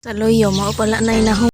Sa loyo, mao pala na inahong.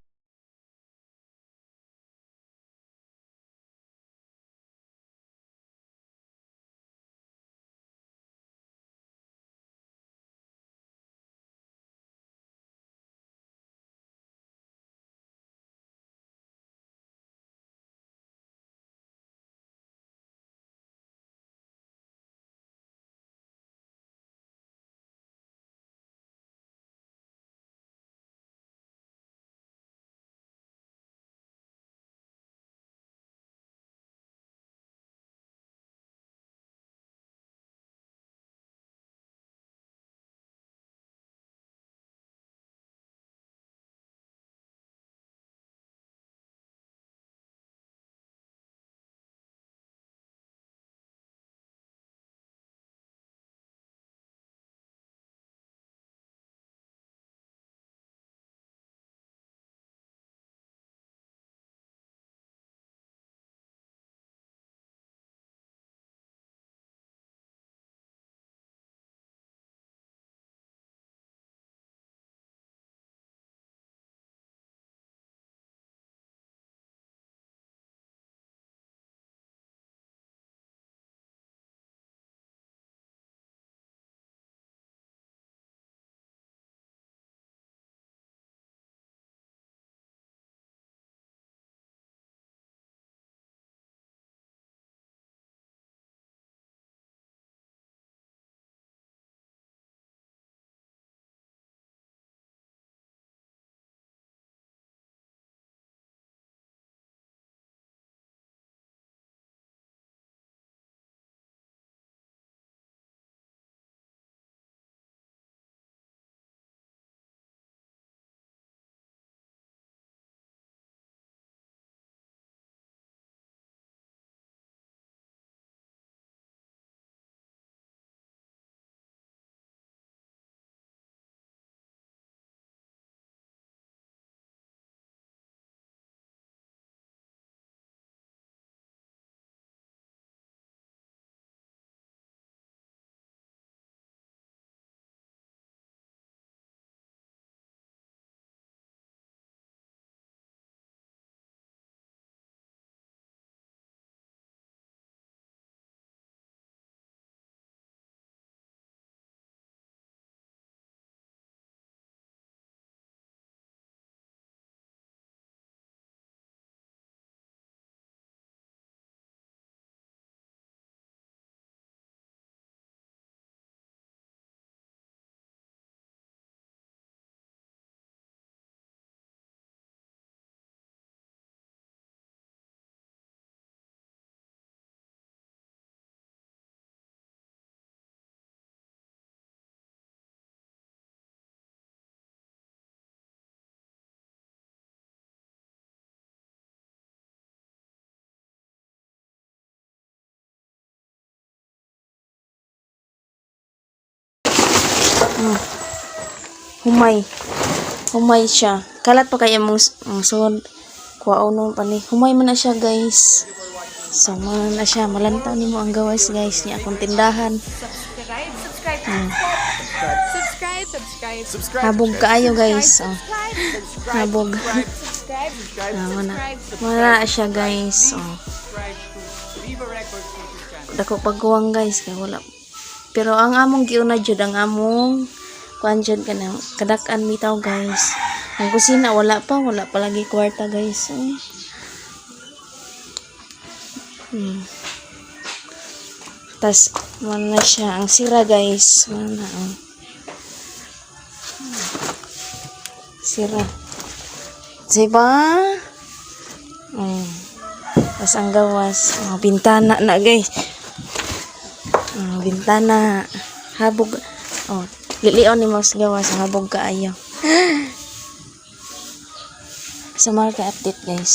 Humay. Humay siya. Kalat pa kaya mong sod. Kuwao nun pa ni. Humay man na siya, guys. So, man na siya. Malantaw ni mo ang gawas, guys. Niya akong tindahan. Habog kaayo, guys. Oh. Habog. Mana siya, guys. Oh. Dako pagkuwang, guys. Kaya wala. Pero ang among giuna jud ang among kuan jud kanang kadak-an bitaw, guys. Ang kusina wala pa lagi kwarta, guys. Tas wala siya ang sira, guys. Wala sira. Diba? Tas ang gawas, bintana na, guys. Bintana habog. Lilion ni mas gawas habog kaayo. Sa mga ka-update, guys.